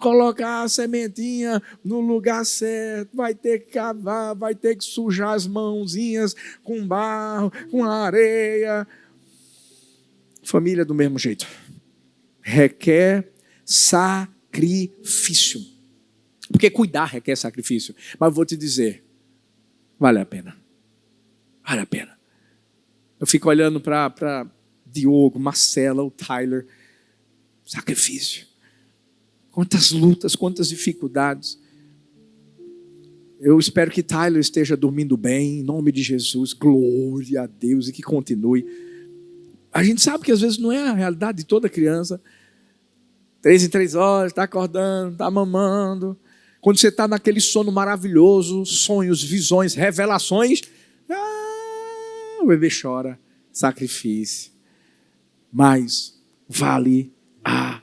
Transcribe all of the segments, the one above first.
colocar a sementinha no lugar certo, vai ter que cavar, vai ter que sujar as mãozinhas com barro, com areia. Família do mesmo jeito. Requer sacrifício. Porque cuidar requer sacrifício. Mas eu vou te dizer, vale a pena. Vale a pena. Eu fico olhando para Diogo, Marcela, o Tyler. Sacrifício. Quantas lutas, quantas dificuldades. Eu espero que Tyler esteja dormindo bem, em nome de Jesus. Glória a Deus e que continue. A gente sabe que às vezes não é a realidade de toda criança. 3 em 3 horas, está acordando, está mamando. Quando você está naquele sono maravilhoso, sonhos, visões, revelações, o bebê chora, sacrifício. Mas vale a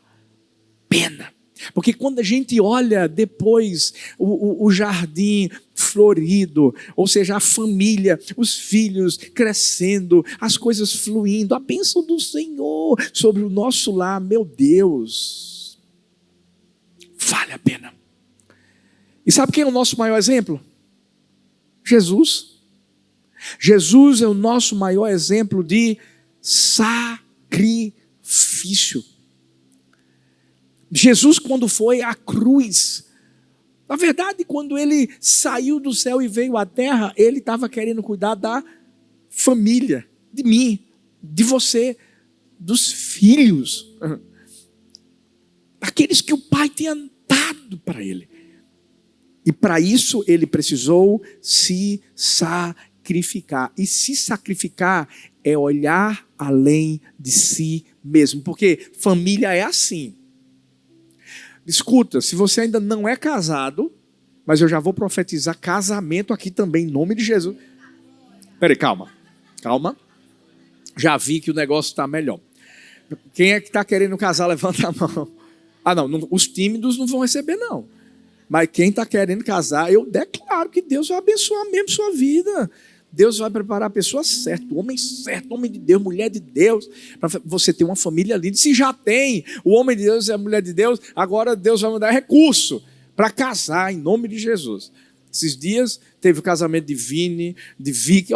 pena. Porque quando a gente olha depois o jardim florido, ou seja, a família, os filhos crescendo, as coisas fluindo, a bênção do Senhor sobre o nosso lar, meu Deus, vale a pena. E sabe quem é o nosso maior exemplo? Jesus. Jesus é o nosso maior exemplo de sacrifício. Jesus, quando foi à cruz, na verdade, quando ele saiu do céu e veio à terra, ele estava querendo cuidar da família, de mim, de você, dos filhos, daqueles que o Pai tinha dado para ele. E para isso ele precisou se sacrificar. E se sacrificar é olhar além de si mesmo, porque família é assim. Escuta, se você ainda não é casado, mas eu já vou profetizar casamento aqui também, em nome de Jesus. Peraí, calma. Já vi que o negócio está melhor. Quem é que está querendo casar, levanta a mão. Não, os tímidos não vão receber, não. Mas quem está querendo casar, eu declaro que Deus vai abençoar mesmo sua vida. Deus vai preparar a pessoa certa, o homem certo, homem de Deus, mulher de Deus, para você ter uma família linda. Se já tem o homem de Deus e a mulher de Deus, agora Deus vai me dar recurso para casar, em nome de Jesus. Esses dias teve o casamento de Vini, de Vicky,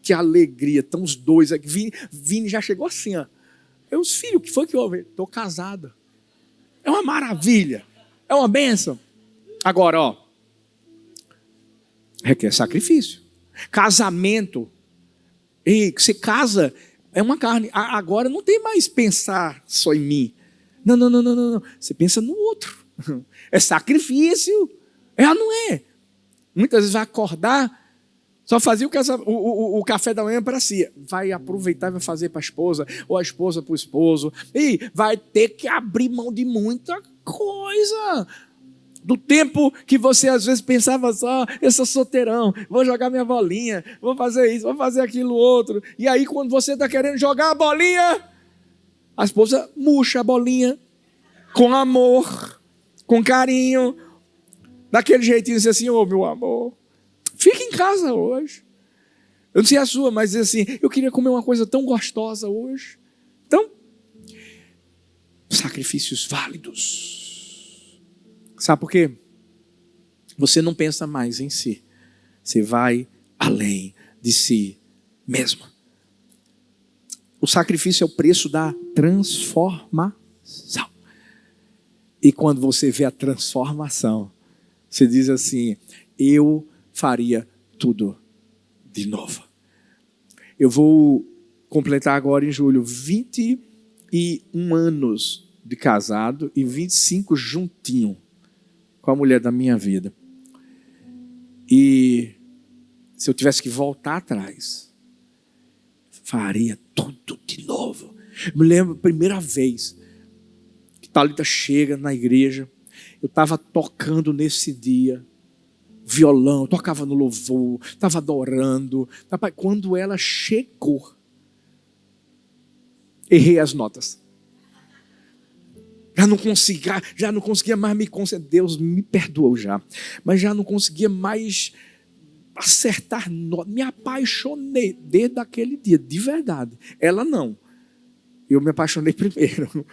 que alegria, estão os dois aqui. Vini já chegou assim, os filhos, o que foi que houve? Estou casada. É uma maravilha, é uma bênção. Agora, requer sacrifício. Casamento, você casa, é uma carne. Agora não tem mais pensar só em mim. Não. Você pensa no outro. É sacrifício. Ou não é? Muitas vezes vai acordar, só fazia o café da manhã para si. Vai aproveitar e vai fazer para a esposa, ou a esposa para o esposo. E vai ter que abrir mão de muita coisa. Do tempo que você às vezes pensava só, eu sou solteirão, vou jogar minha bolinha, vou fazer isso, vou fazer aquilo outro. E aí quando você está querendo jogar a bolinha, a esposa murcha a bolinha, com amor, com carinho, daquele jeitinho, diz assim, meu amor, fica em casa hoje. Eu não sei a sua, mas diz assim, eu queria comer uma coisa tão gostosa hoje. Então, sacrifícios válidos. Sabe por quê? Você não pensa mais em si. Você vai além de si mesmo. O sacrifício é o preço da transformação. E quando você vê a transformação, você diz assim, eu faria tudo de novo. Eu vou completar agora em julho 21 anos de casado e 25 juntinho com a mulher da minha vida. E se eu tivesse que voltar atrás, faria tudo de novo. Eu me lembro a primeira vez que Thalita chega na igreja, eu estava tocando nesse dia violão, tocava no louvor, estava adorando. Quando ela chegou, errei as notas. Já não conseguia mais me concentrar. Deus me perdoou já. Mas já não conseguia mais acertar notas. Me apaixonei desde aquele dia, de verdade. Ela não. Eu me apaixonei primeiro.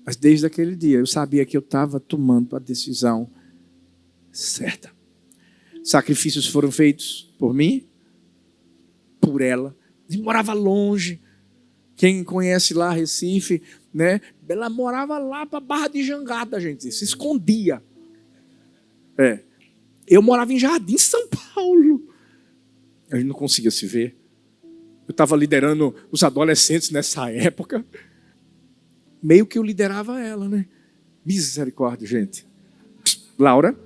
Mas desde aquele dia eu sabia que eu estava tomando a decisão certa. Sacrifícios foram feitos por mim, por ela. E morava longe. Quem conhece lá Recife, né? Ela morava lá para Barra de Jangada, gente. Se escondia. Eu morava em Jardim, São Paulo. A gente não conseguia se ver. Eu estava liderando os adolescentes nessa época. Meio que eu liderava ela, né? Misericórdia, gente. Laura,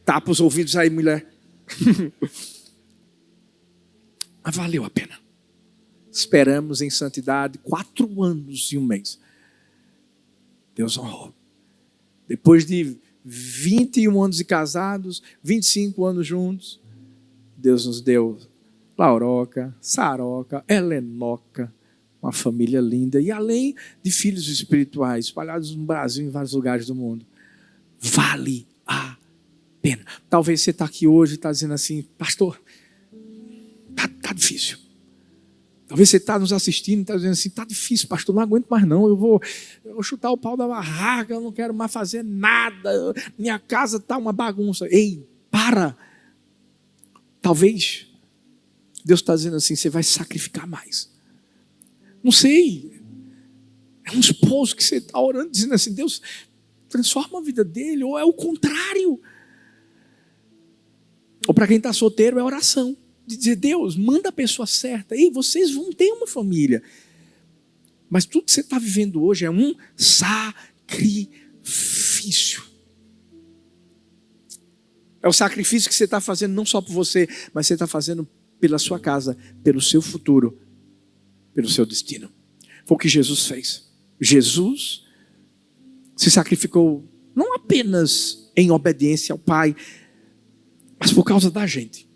tapa os ouvidos aí, mulher. Mas valeu a pena. Esperamos em santidade 4 anos e 1 mês. Deus honrou. Depois de 21 anos de casados, 25 anos juntos, Deus nos deu Lauroca, Saroca, Helenoca, uma família linda. E além de filhos espirituais espalhados no Brasil e em vários lugares do mundo. Vale a pena. Talvez você está aqui hoje e está dizendo assim, pastor, tá difícil. Talvez você está nos assistindo e está dizendo assim, está difícil, pastor, não aguento mais não, eu vou chutar o pau da barraca, eu não quero mais fazer nada, minha casa está uma bagunça. Ei, para! Talvez Deus está dizendo assim, você vai sacrificar mais. Não sei, é um esposo que você está orando, dizendo assim, Deus, transforma a vida dele, ou é o contrário. Ou para quem está solteiro é oração. De dizer, Deus, manda a pessoa certa. Ei, vocês vão ter uma família. Mas tudo que você está vivendo hoje é um sacrifício. É o sacrifício que você está fazendo não só por você, mas você está fazendo pela sua casa, pelo seu futuro, pelo seu destino. Foi o que Jesus fez. Jesus se sacrificou não apenas em obediência ao Pai, mas por causa da gente.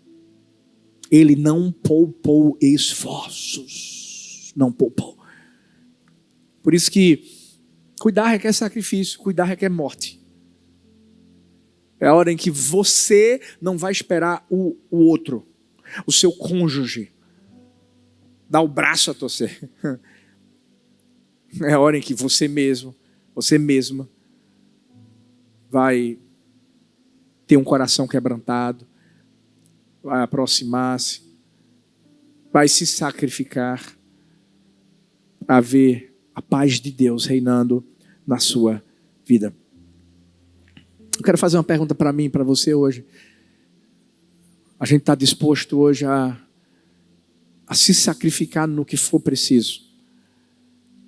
Ele não poupou esforços. Não poupou. Por isso que cuidar requer sacrifício, cuidar requer morte. É a hora em que você não vai esperar o outro, o seu cônjuge, dar o braço a torcer. É a hora em que você mesmo, você mesma, vai ter um coração quebrantado, vai aproximar-se, vai se sacrificar para ver a paz de Deus reinando na sua vida. Eu quero fazer uma pergunta para mim e para você hoje. A gente está disposto hoje a se sacrificar no que for preciso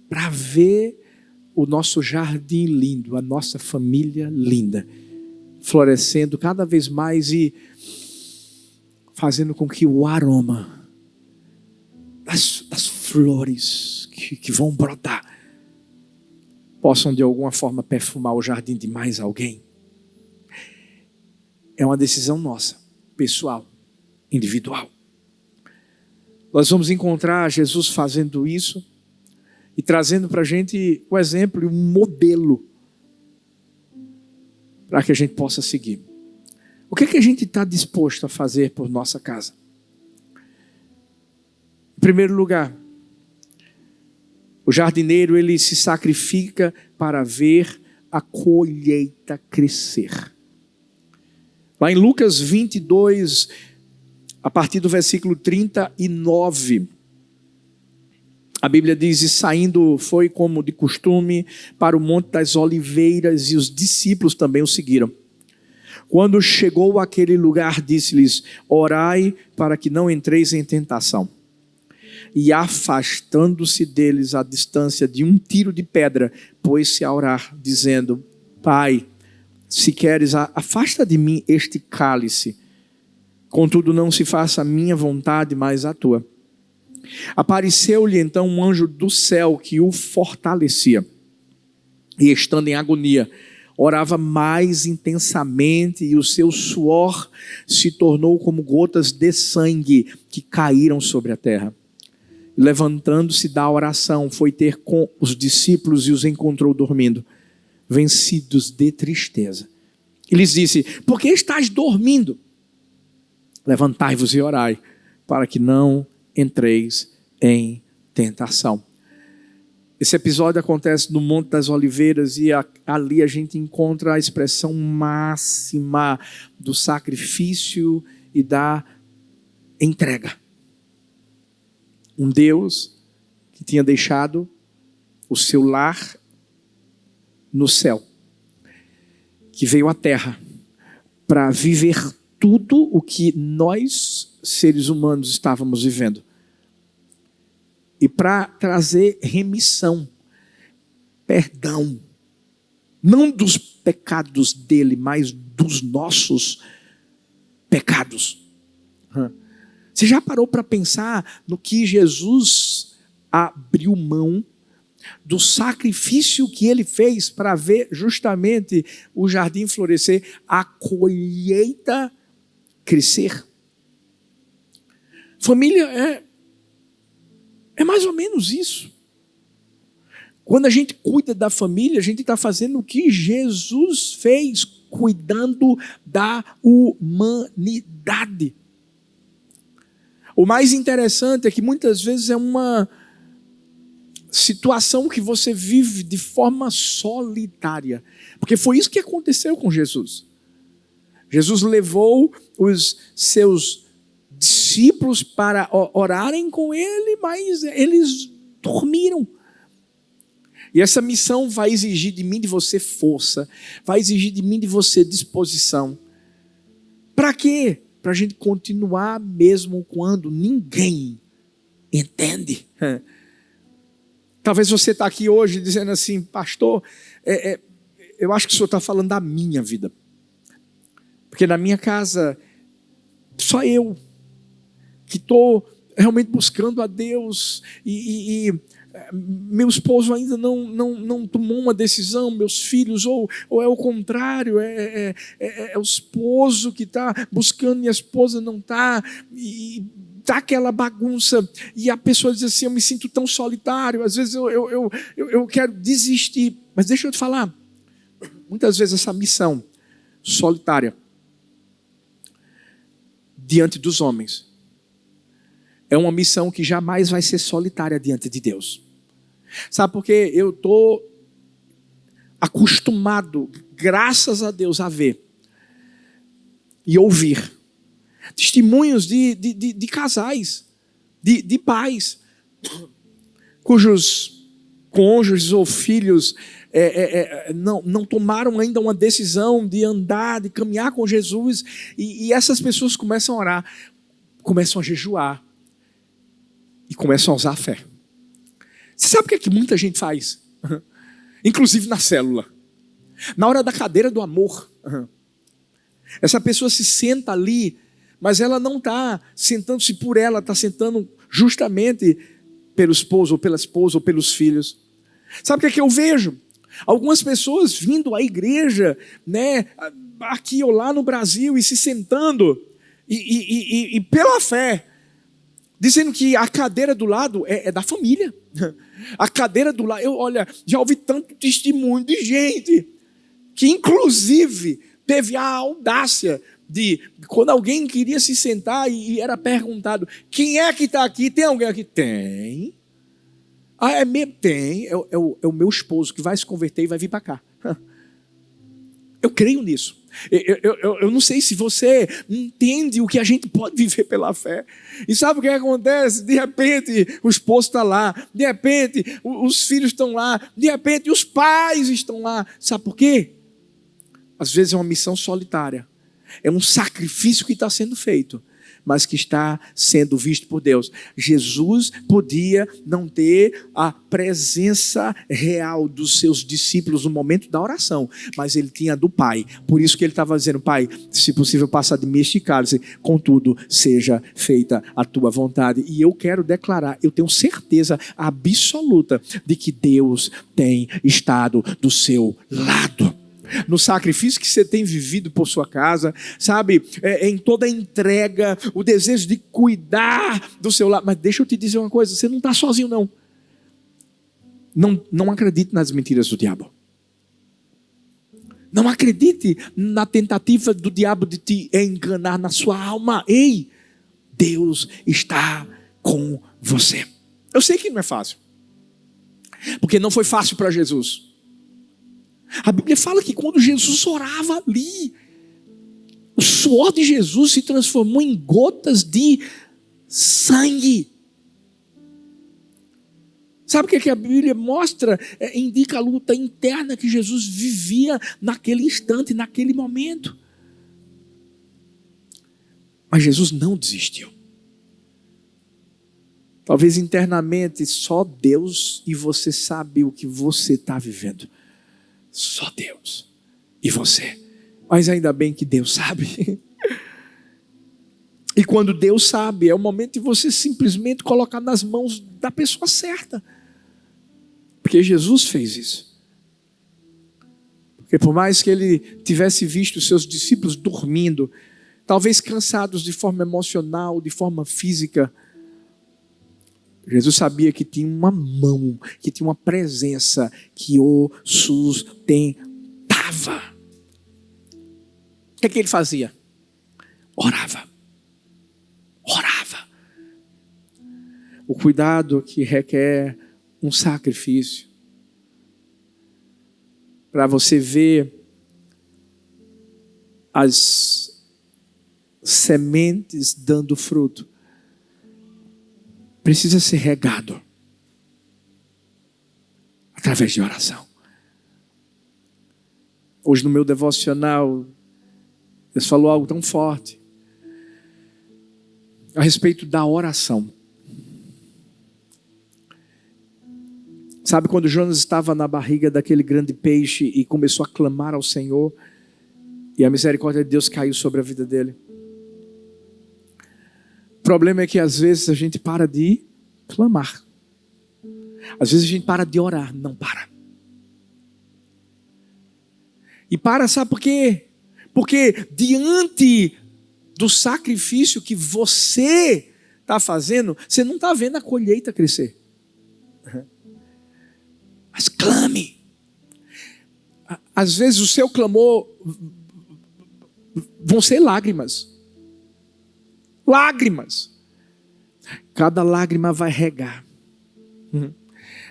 para ver o nosso jardim lindo, a nossa família linda, florescendo cada vez mais e fazendo com que o aroma das flores que vão brotar possam de alguma forma perfumar o jardim de mais alguém. É uma decisão nossa, pessoal, individual. Nós vamos encontrar Jesus fazendo isso e trazendo para a gente o exemplo e um modelo para que a gente possa seguir. O que é que a gente está disposto a fazer por nossa casa? Em primeiro lugar, o jardineiro ele se sacrifica para ver a colheita crescer. Lá em Lucas 22, a partir do versículo 39, a Bíblia diz, e saindo foi como de costume para o Monte das Oliveiras, e os discípulos também o seguiram. Quando chegou àquele lugar, disse-lhes, orai para que não entreis em tentação. E afastando-se deles à distância de um tiro de pedra, pôs-se a orar, dizendo, Pai, se queres, afasta de mim este cálice. Contudo, não se faça a minha vontade, mas a tua. Apareceu-lhe então um anjo do céu que o fortalecia. E estando em agonia, orava mais intensamente e o seu suor se tornou como gotas de sangue que caíram sobre a terra. Levantando-se da oração, foi ter com os discípulos e os encontrou dormindo, vencidos de tristeza. E lhes disse, por que estáis dormindo? Levantai-vos e orai, para que não entreis em tentação. Esse episódio acontece no Monte das Oliveiras e ali a gente encontra a expressão máxima do sacrifício e da entrega. Um Deus que tinha deixado o seu lar no céu, que veio à terra para viver tudo o que nós, seres humanos, estávamos vivendo. E para trazer remissão, perdão, não dos pecados dele, mas dos nossos pecados. Você já parou para pensar no que Jesus abriu mão, do sacrifício que ele fez para ver justamente o jardim florescer, a colheita crescer? Família é mais ou menos isso. Quando a gente cuida da família, a gente está fazendo o que Jesus fez, cuidando da humanidade. O mais interessante é que muitas vezes é uma situação que você vive de forma solitária. Porque foi isso que aconteceu com Jesus. Jesus levou os seus discípulos para orarem com ele, mas eles dormiram. E essa missão vai exigir de mim e de você força, vai exigir de mim e de você disposição. Para quê? Para a gente continuar mesmo quando ninguém entende. Talvez você está aqui hoje dizendo assim, pastor, eu acho que o senhor está falando da minha vida. Porque na minha casa, só eu que estou realmente buscando a Deus e meu esposo ainda não tomou uma decisão, meus filhos, ou é o contrário, é o esposo que está buscando e a esposa não está, e dá aquela bagunça, e a pessoa diz assim, eu me sinto tão solitário, às vezes eu quero desistir. Mas deixa eu te falar, muitas vezes essa missão solitária diante dos homens é uma missão que jamais vai ser solitária diante de Deus. Sabe por quê? Eu estou acostumado, graças a Deus, a ver e ouvir testemunhos de casais, de pais, cujos cônjuges ou filhos não tomaram ainda uma decisão de andar, de caminhar com Jesus, e essas pessoas começam a orar, começam a jejuar, e começam a usar a fé. Você sabe o que é que muita gente faz? Inclusive na célula. Na hora da cadeira do amor. Essa pessoa se senta ali, mas ela não está sentando-se por ela, está sentando justamente pelo esposo, ou pela esposa, ou pelos filhos. Sabe o que é que eu vejo? Algumas pessoas vindo à igreja, né, aqui ou lá no Brasil, e se sentando, e pela fé, dizendo que a cadeira do lado é da família. A cadeira do lado, já ouvi tanto testemunho de gente que inclusive teve a audácia de, quando alguém queria se sentar e era perguntado, quem é que está aqui? Tem alguém aqui? Tem. Ah, é mesmo? Tem. É o meu esposo que vai se converter e vai vir para cá. Eu creio nisso. Eu não sei se você entende o que a gente pode viver pela fé. E sabe o que acontece? De repente o esposo está lá, de repente os filhos estão lá, de repente os pais estão lá. Sabe por quê? Às vezes é uma missão solitária, é um sacrifício que está sendo feito, mas que está sendo visto por Deus. Jesus podia não ter a presença real dos seus discípulos no momento da oração, mas ele tinha a do Pai. Por isso que ele estava dizendo, Pai, se possível passar de mim este cálice, contudo seja feita a tua vontade. E eu quero declarar, eu tenho certeza absoluta de que Deus tem estado do seu lado. No sacrifício que você tem vivido por sua casa, sabe, em toda a entrega, o desejo de cuidar do seu lar. Mas deixa eu te dizer uma coisa, você não está sozinho não acredite nas mentiras do diabo. Não acredite na tentativa do diabo de te enganar na sua alma. Ei, Deus está com você. Eu sei que não é fácil. Porque não foi fácil para Jesus. A Bíblia fala que quando Jesus orava ali, o suor de Jesus se transformou em gotas de sangue. Sabe o que a Bíblia mostra? Indica a luta interna que Jesus vivia naquele instante, naquele momento. Mas Jesus não desistiu. Talvez internamente só Deus e você sabe o que você está vivendo. Só Deus e você. Mas ainda bem que Deus sabe. E quando Deus sabe, é o momento de você simplesmente colocar nas mãos da pessoa certa. Porque Jesus fez isso. Porque por mais que ele tivesse visto os seus discípulos dormindo, talvez cansados de forma emocional, de forma física, Jesus sabia que tinha uma mão, que tinha uma presença que o sustentava. O que ele fazia? Orava. Orava. O cuidado que requer um sacrifício. Para você ver as sementes dando fruto, precisa ser regado através de oração. Hoje no meu devocional, Deus falou algo tão forte a respeito da oração. Sabe quando Jonas estava na barriga daquele grande peixe e começou a clamar ao Senhor, e a misericórdia de Deus caiu sobre a vida dele? O problema é que às vezes a gente para de clamar. Às vezes a gente para de orar, não para. E para, sabe por quê? Porque diante do sacrifício que você está fazendo, você não está vendo a colheita crescer. Mas clame. Às vezes o seu clamor vão ser lágrimas. Lágrimas. Cada lágrima vai regar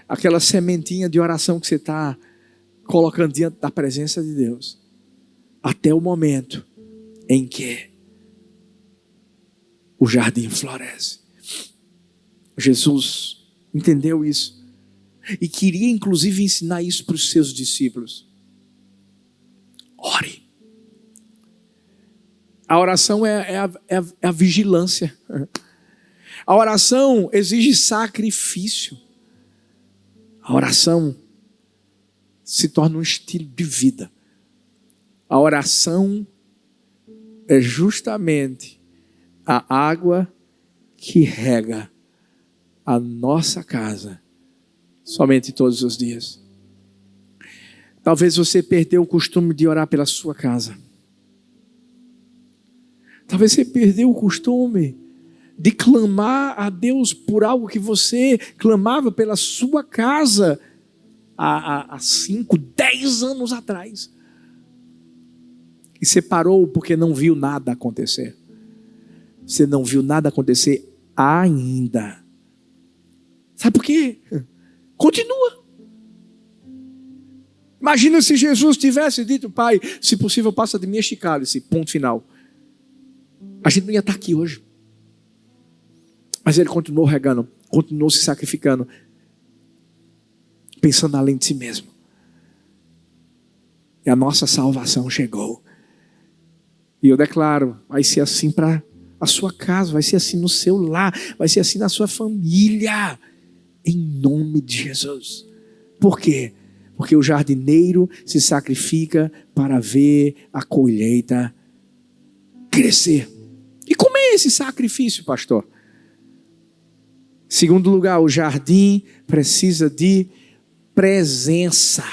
aquela sementinha de oração que você está colocando diante da presença de Deus, até o momento em que o jardim floresce. Jesus entendeu isso e queria inclusive ensinar isso para os seus discípulos. Ore. A oração é a vigilância. A oração exige sacrifício. A oração se torna um estilo de vida. A oração é justamente a água que rega a nossa casa somente todos os dias. Talvez você perdeu o costume de orar pela sua casa. Talvez você perdeu o costume de clamar a Deus por algo que você clamava pela sua casa há 5, 10 anos atrás. E você parou porque não viu nada acontecer. Você não viu nada acontecer ainda. Sabe por quê? Continua. Imagina se Jesus tivesse dito: Pai, se possível passa de mim este cálice, ponto final. A gente não ia estar aqui hoje. Mas ele continuou regando, continuou se sacrificando, pensando além de si mesmo. E a nossa salvação chegou. E eu declaro, vai ser assim para a sua casa, vai ser assim no seu lar, vai ser assim na sua família, em nome de Jesus. Por quê? Porque o jardineiro se sacrifica para ver a colheita crescer. E como é esse sacrifício, pastor? Segundo lugar, o jardim precisa de presença.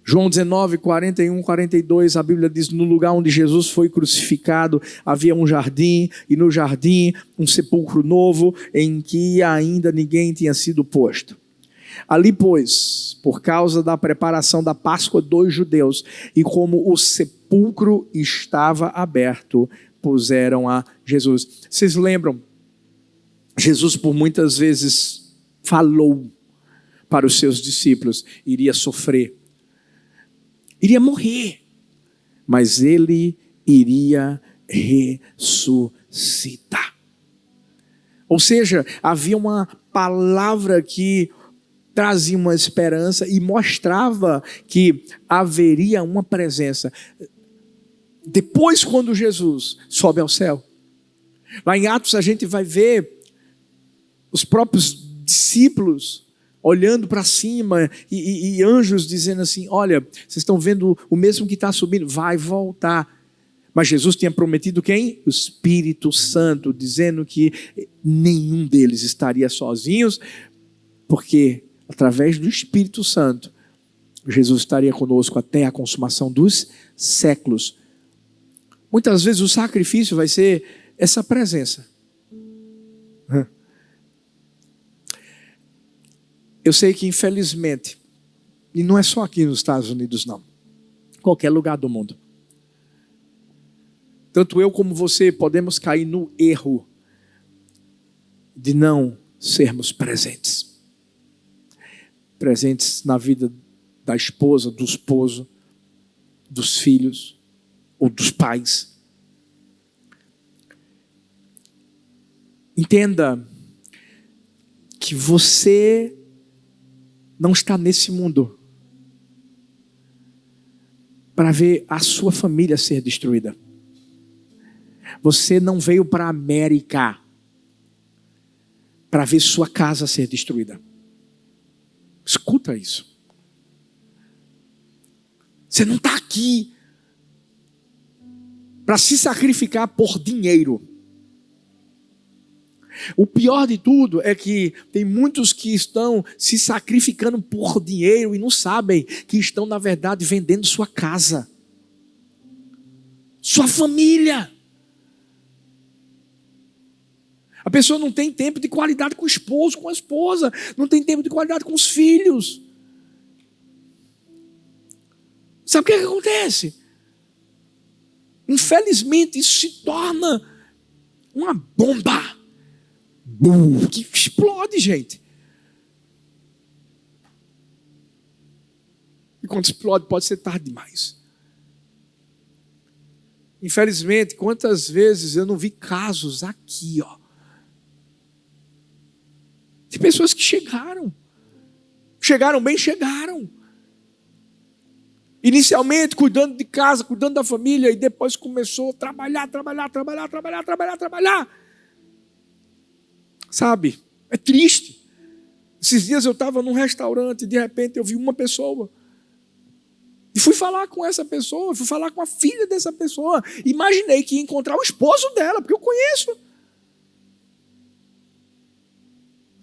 João 19, 41, 42, a Bíblia diz: no lugar onde Jesus foi crucificado, havia um jardim, e no jardim um sepulcro novo, em que ainda ninguém tinha sido posto. Ali, pois, por causa da preparação da Páscoa dos judeus, e como o sepulcro estava aberto, puseram a Jesus. Vocês lembram? Jesus por muitas vezes falou para os seus discípulos, iria sofrer, iria morrer, mas ele iria ressuscitar. Ou seja, havia uma palavra que trazia uma esperança e mostrava que haveria uma presença. Depois, quando Jesus sobe ao céu, lá em Atos a gente vai ver os próprios discípulos olhando para cima e anjos dizendo assim: olha, vocês estão vendo o mesmo que está subindo, vai voltar. Mas Jesus tinha prometido quem? O Espírito Santo, dizendo que nenhum deles estaria sozinhos, porque através do Espírito Santo, Jesus estaria conosco até a consumação dos séculos. Muitas vezes o sacrifício vai ser essa presença. Eu sei que infelizmente, e não é só aqui nos Estados Unidos não, qualquer lugar do mundo, tanto eu como você podemos cair no erro de não sermos presentes. Presentes na vida da esposa, do esposo, dos filhos ou dos pais. Entenda que você não está nesse mundo para ver a sua família ser destruída. Você não veio para a América para ver sua casa ser destruída. Escuta isso. Você não está aqui para se sacrificar por dinheiro. O pior de tudo é que tem muitos que estão se sacrificando por dinheiro e não sabem que estão, na verdade, vendendo sua casa, sua família. A pessoa não tem tempo de qualidade com o esposo, com a esposa, não tem tempo de qualidade com os filhos. Sabe o que acontece? Infelizmente, isso se torna uma bomba que explode, gente. E quando explode, pode ser tarde demais. Infelizmente, quantas vezes eu não vi casos aqui, de pessoas que chegaram bem, inicialmente cuidando de casa, cuidando da família, e depois começou a trabalhar. Sabe, é triste. Esses dias eu estava num restaurante e de repente eu vi uma pessoa. E fui falar com essa pessoa, fui falar com a filha dessa pessoa. Imaginei que ia encontrar o esposo dela, porque eu conheço.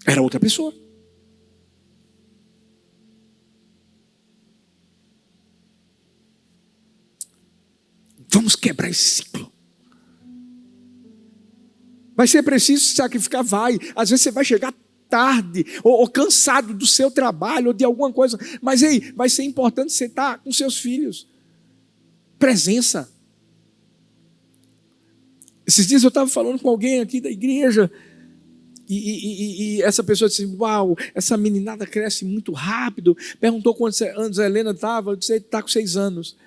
Era outra pessoa. Vamos quebrar esse ciclo. Vai ser preciso se sacrificar? Vai. Às vezes você vai chegar tarde, ou cansado do seu trabalho, ou de alguma coisa. Mas ei, vai ser importante você estar com seus filhos. Presença. Esses dias eu estava falando com alguém aqui da igreja, e essa pessoa disse: uau, essa meninada cresce muito rápido. Perguntou quantos anos a Helena estava. Eu disse: está com 6 anos.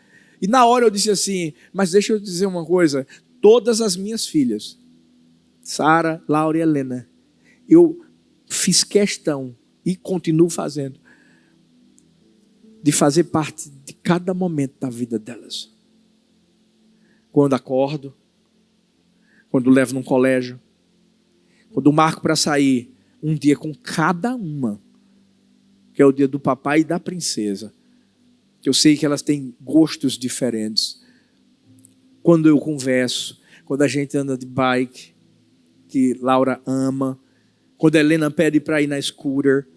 E na hora eu disse assim: mas deixa eu dizer uma coisa, todas as minhas filhas, Sara, Laura e Helena, eu fiz questão e continuo fazendo de fazer parte de cada momento da vida delas. Quando acordo, quando levo num colégio, quando marco para sair, um dia com cada uma, que é o dia do papai e da princesa, que eu sei que elas têm gostos diferentes. Quando eu converso, quando a gente anda de bike, que Laura ama, quando a Helena pede para ir na scooter,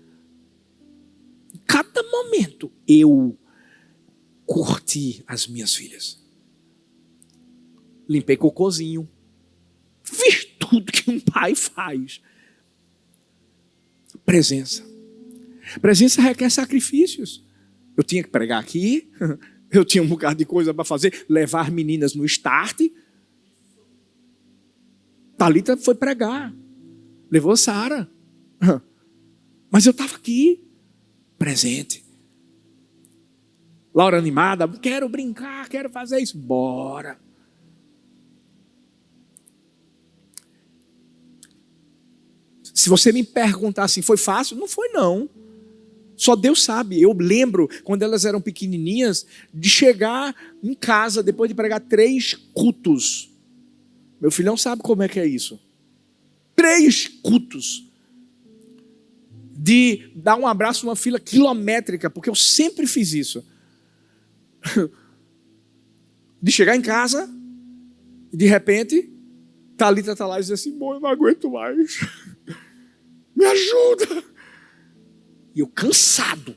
cada momento eu curti as minhas filhas. Limpei cocôzinho, fiz tudo que um pai faz. Presença requer sacrifícios. Eu tinha que pregar aqui, eu tinha um bocado de coisa para fazer, levar meninas no start. Thalita foi pregar, levou Sara, mas eu estava aqui. presente. Laura animada, quero brincar, quero fazer isso. Bora. Se você me perguntar assim, foi fácil? Não foi não. Só Deus sabe. Eu lembro, quando elas eram pequenininhas, de chegar em casa, depois de pregar 3 cultos. Meu filhão sabe como é que é isso. 3 cultos. De dar um abraço numa fila quilométrica, porque eu sempre fiz isso. De chegar em casa, e de repente, Thalita está lá e diz assim, bom, eu não aguento mais. Me ajuda. E eu cansado.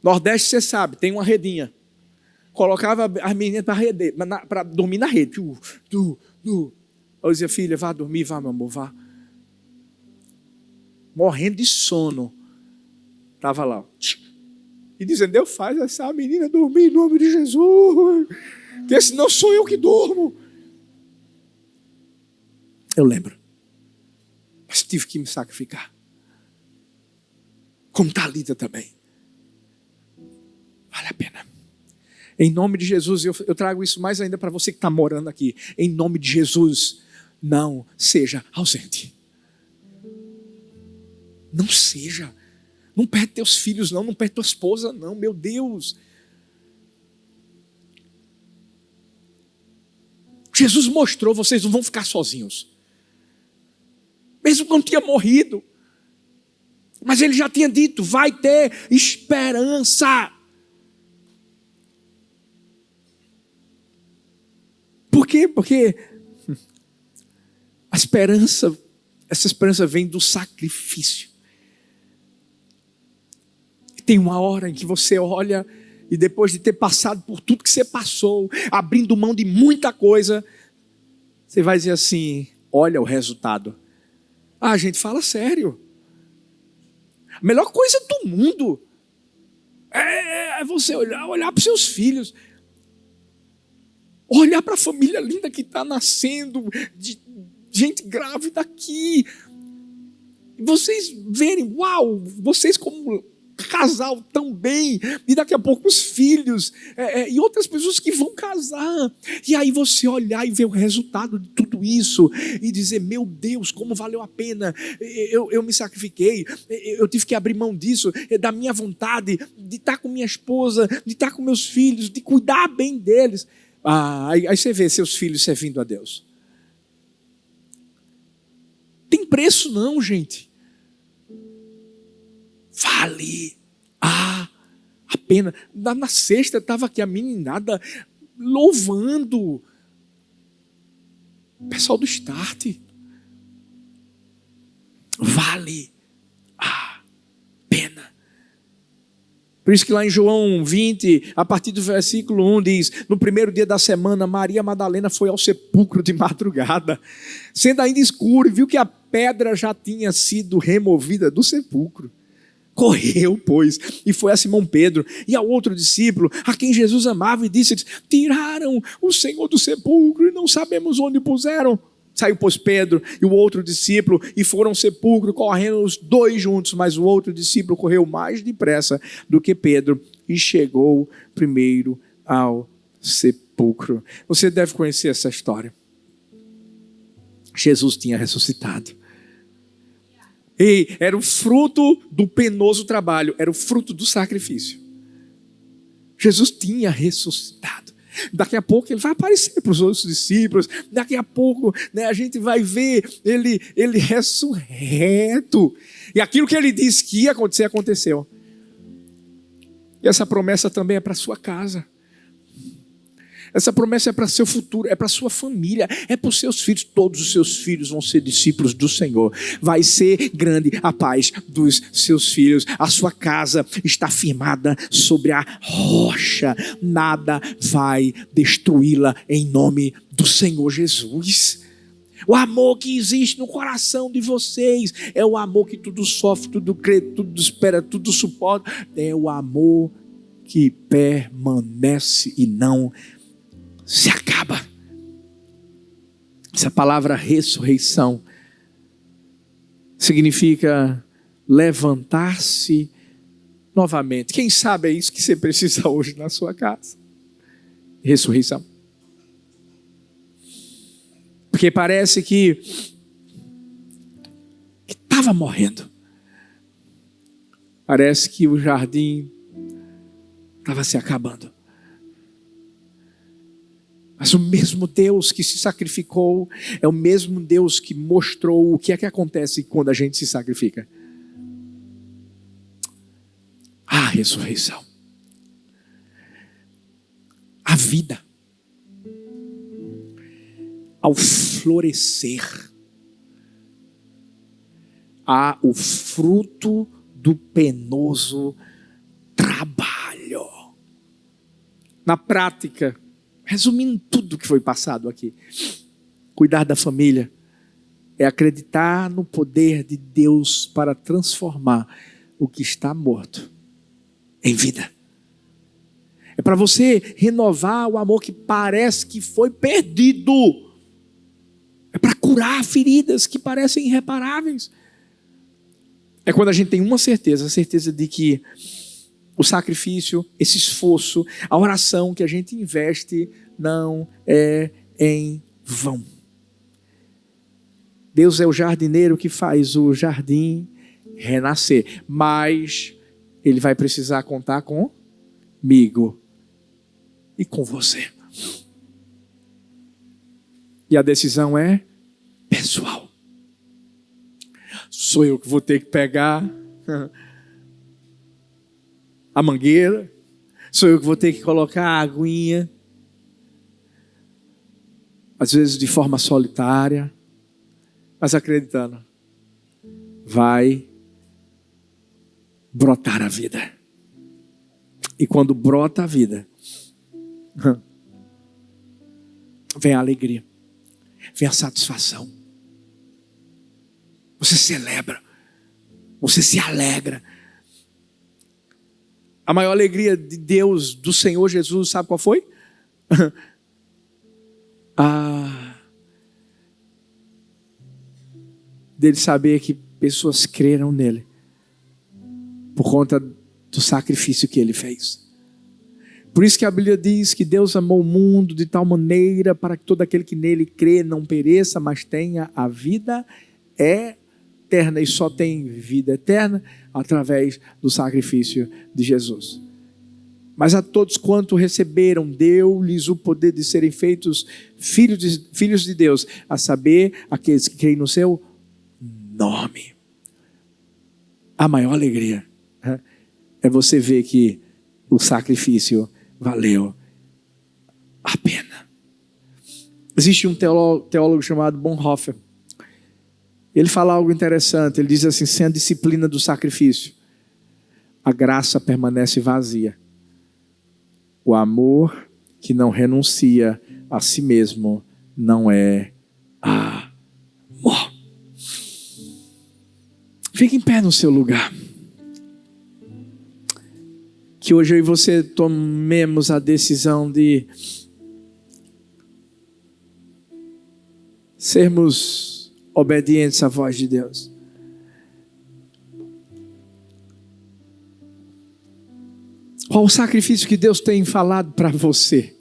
Nordeste, você sabe, tem uma redinha. Colocava as meninas para dormir na rede. Eu dizia, filha, vá dormir, vá, meu amor, vá. Morrendo de sono. Estava lá. E dizendo, Deus faz essa menina dormir em nome de Jesus. Porque senão sou eu que durmo. Eu lembro. Mas tive que me sacrificar. Como Thalita também. Vale a pena. Em nome de Jesus, eu trago isso mais ainda para você que está morando aqui. Em nome de Jesus, não seja ausente. Não seja. Não perde teus filhos não, não perde tua esposa não, meu Deus. Jesus mostrou, vocês não vão ficar sozinhos. Mesmo quando tinha morrido. Mas ele já tinha dito, vai ter esperança. Por quê? Porque essa esperança vem do sacrifício. Tem uma hora em que você olha e depois de ter passado por tudo que você passou, abrindo mão de muita coisa, você vai dizer assim, olha o resultado. Ah, gente, fala sério. A melhor coisa do mundo é você olhar para os seus filhos. Olhar para a família linda que está nascendo, de gente grávida aqui. E vocês verem, uau, vocês como casal tão bem, e daqui a pouco os filhos, e outras pessoas que vão casar, e aí você olhar e ver o resultado de tudo isso, e dizer, meu Deus, como valeu a pena, eu me sacrifiquei, eu tive que abrir mão disso, da minha vontade, de estar com minha esposa, de estar com meus filhos, de cuidar bem deles, aí você vê seus filhos servindo a Deus. Tem preço não, gente. Vale a pena. Na sexta estava aqui a meninada louvando. O pessoal do Start. Vale a pena. Por isso que lá em João 20, a partir do versículo 1 diz, no primeiro dia da semana, Maria Madalena foi ao sepulcro de madrugada, sendo ainda escuro, e viu que a pedra já tinha sido removida do sepulcro. Correu, pois, e foi a Simão Pedro e ao outro discípulo, a quem Jesus amava, e disse-lhes, tiraram o Senhor do sepulcro e não sabemos onde o puseram. Saiu, pois, Pedro e o outro discípulo e foram ao sepulcro, correndo os 2 juntos, mas o outro discípulo correu mais depressa do que Pedro e chegou primeiro ao sepulcro. Você deve conhecer essa história. Jesus tinha ressuscitado. E era o fruto do penoso trabalho, era o fruto do sacrifício. Jesus tinha ressuscitado. Daqui a pouco ele vai aparecer para os outros discípulos. Daqui a pouco, a gente vai ver ele ressurreto. E aquilo que ele disse que ia acontecer, aconteceu. E essa promessa também é para a sua casa. Essa promessa é para seu futuro, é para sua família, é para os seus filhos. Todos os seus filhos vão ser discípulos do Senhor. Vai ser grande a paz dos seus filhos. A sua casa está firmada sobre a rocha. Nada vai destruí-la em nome do Senhor Jesus. O amor que existe no coração de vocês é o amor que tudo sofre, tudo crê, tudo espera, tudo suporta. É o amor que permanece e não se acaba. Essa palavra ressurreição significa levantar-se novamente. Quem sabe é isso que você precisa hoje na sua casa. Ressurreição. Porque parece que estava morrendo. Parece que o jardim estava se acabando. Mas o mesmo Deus que se sacrificou é o mesmo Deus que mostrou o que é que acontece quando a gente se sacrifica. A ressurreição. A vida. Ao florescer. Há o fruto do penoso trabalho. Na prática, resumindo tudo que foi passado aqui, cuidar da família é acreditar no poder de Deus para transformar o que está morto em vida. É para você renovar o amor que parece que foi perdido. É para curar feridas que parecem irreparáveis. É quando a gente tem uma certeza, a certeza de que o sacrifício, esse esforço, a oração que a gente investe não é em vão. Deus é o jardineiro que faz o jardim renascer, mas Ele vai precisar contar comigo e com você. E a decisão é pessoal. Sou eu que vou ter que pegar a mangueira, sou eu que vou ter que colocar a aguinha, às vezes de forma solitária, mas acreditando, vai brotar a vida. E quando brota a vida, vem a alegria, vem a satisfação. Você celebra, você se alegra. A maior alegria de Deus, do Senhor Jesus, sabe qual foi? Dele saber que pessoas creram nele por conta do sacrifício que ele fez. Por isso que a Bíblia diz que Deus amou o mundo de tal maneira para que todo aquele que nele crê não pereça, mas tenha a vida eterna, e só tem vida eterna através do sacrifício de Jesus. Mas a todos quanto receberam, deu-lhes o poder de serem feitos filhos de Deus, a saber, aqueles que creem no seu nome. A maior alegria é você ver que o sacrifício valeu a pena. Existe um teólogo chamado Bonhoeffer. Ele fala algo interessante. Ele diz assim: sem a disciplina do sacrifício, a graça permanece vazia. O amor que não renuncia a si mesmo não é amor. Fique em pé no seu lugar. Que hoje eu e você tomemos a decisão de sermos obedientes à voz de Deus. Qual o sacrifício que Deus tem falado para você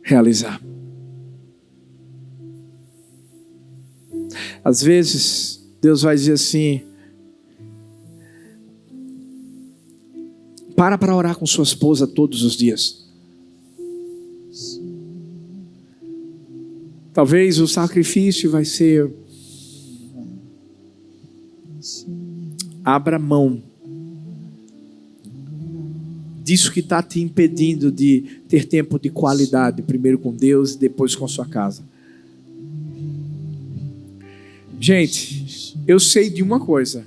realizar? Às vezes Deus vai dizer assim: para orar com sua esposa todos os dias. Talvez o sacrifício vai ser: abra mão disso que está te impedindo de ter tempo de qualidade, primeiro com Deus e depois com a sua casa. Gente, eu sei de uma coisa: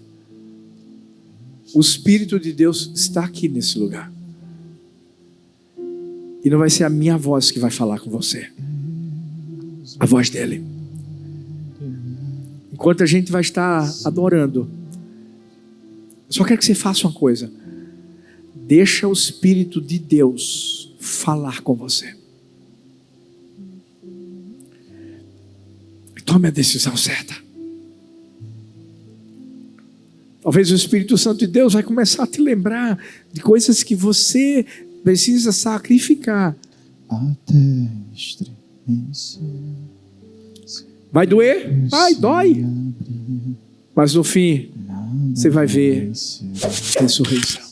o Espírito de Deus está aqui nesse lugar. E não vai ser a minha voz que vai falar com você, a voz dele. Enquanto a gente vai estar adorando, só quero que você faça uma coisa: deixa o Espírito de Deus falar com você. Tome a decisão certa. Talvez o Espírito Santo de Deus vai começar a te lembrar de coisas que você precisa sacrificar. Até estremecer. Vai doer? Vai, dói. Mas no fim, você vai ver ressurreição.